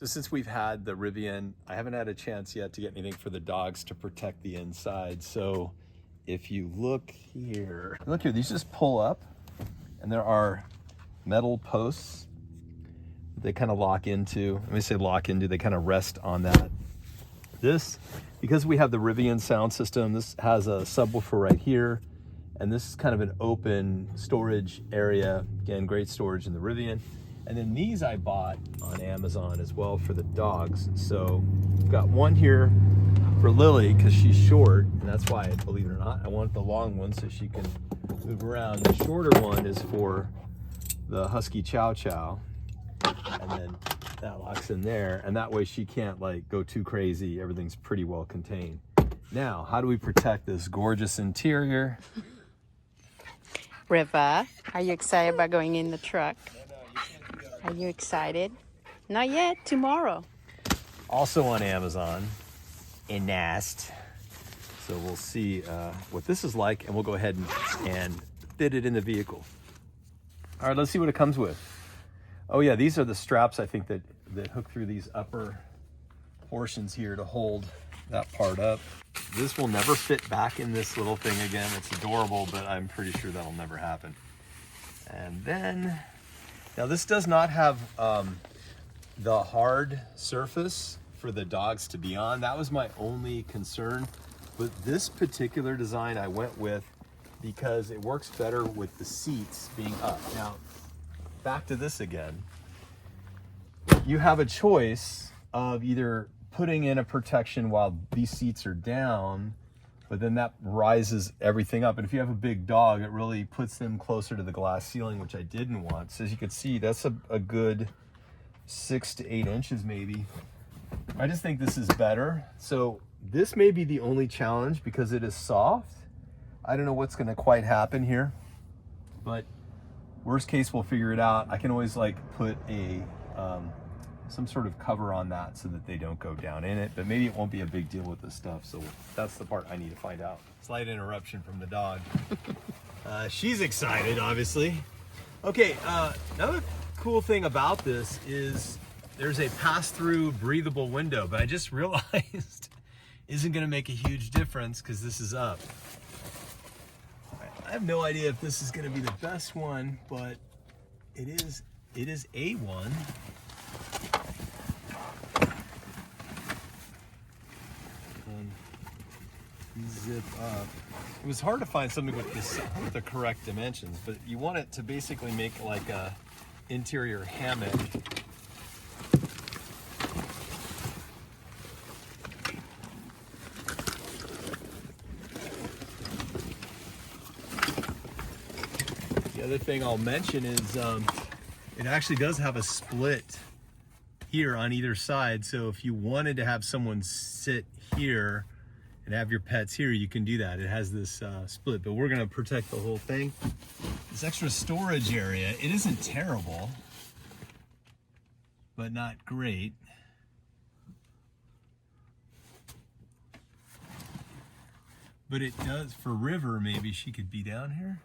So since we've had the Rivian, I haven't had a chance yet to get anything for the dogs to protect the inside. So if you look here, these just pull up and there are metal posts they kind of lock into. Let me say lock into, they kind of rest on that. This, because we have the Rivian sound system, this has a subwoofer right here. And this is kind of an open storage area. Again, great storage in the Rivian. And then these I bought on Amazon as well for the dogs. So I've got one here for Lily because she's short, and that's why, believe it or not, I want the long one so she can move around. The shorter one is for the Husky Chow Chow. And then that locks in there, and that way she can't like go too crazy. Everything's pretty well contained. Now, how do we protect this gorgeous interior? Riva, are you excited about going in the truck? Are you excited? Not yet, tomorrow. Also on Amazon, a Nest. So we'll see what this is like, and we'll go ahead and fit it in the vehicle. All right, let's see what it comes with. Oh yeah, these are the straps I think that hook through these upper portions here to hold that part up. This will never fit back in this little thing again. It's adorable, but I'm pretty sure that'll never happen. And then, now this does not have the hard surface for the dogs to be on. That was my only concern. But this particular design I went with because it works better with the seats being up. Now, back to this again. You have a choice of either putting in a protection while these seats are down, but then that rises everything up. And if you have a big dog, it really puts them closer to the glass ceiling, which I didn't want. So as you can see, that's a good 6 to 8 inches maybe. I just think this is better. So this may be the only challenge because it is soft. I don't know what's gonna quite happen here, but worst case, we'll figure it out. I can always like put a, some sort of cover on that so that they don't go down in it, but maybe it won't be a big deal with this stuff. So that's the part I need to find out. Slight interruption from the dog. She's excited, obviously. Okay, another cool thing about this is there's a pass-through breathable window, but I just realized isn't gonna make a huge difference because this is up. I have no idea if this is gonna be the best one, but it is a one. Zip up. It was hard to find something with the correct dimensions, but you want it to basically make like a interior hammock. The other thing I'll mention is it actually does have a split here on either side, so if you wanted to have someone sit here and have your pets here, you can do that. It has this split, but we're gonna protect the whole thing. This extra storage area, it isn't terrible, but not great. But it does, for River, maybe she could be down here.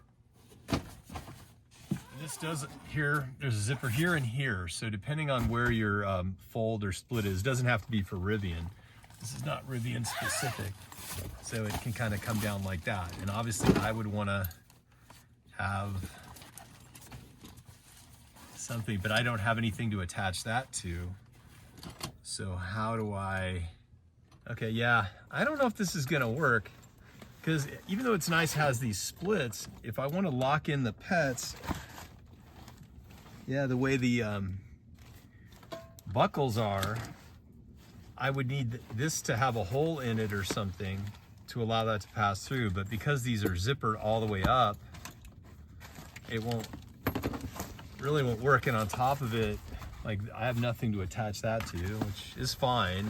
This does here, there's a zipper here and here, so depending on where your fold or split is, doesn't have to be for Rivian. This is not Rivian specific, so it can kind of come down like that. And obviously I would want to have something, but I don't have anything to attach that to. So how do I, okay, yeah, I don't know if this is gonna work, because even though it's nice, it has these splits, if I want to lock in the pets, yeah, the way the buckles are, I would need this to have a hole in it or something to allow that to pass through. But because these are zippered all the way up, it really won't work. And on top of it, like I have nothing to attach that to, which is fine.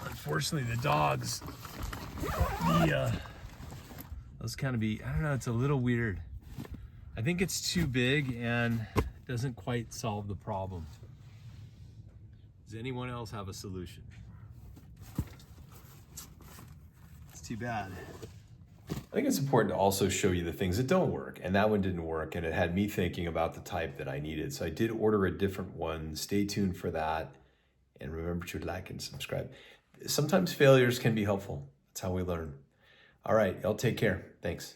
Unfortunately, the dogs, those kind of be, I don't know, it's a little weird. I think it's too big and doesn't quite solve the problem. Does anyone else have a solution? It's too bad. I think it's important to also show you the things that don't work. And that one didn't work, and it had me thinking about the type that I needed. So I did order a different one. Stay tuned for that. And remember to like and subscribe. Sometimes failures can be helpful. That's how we learn. All right, y'all take care. Thanks.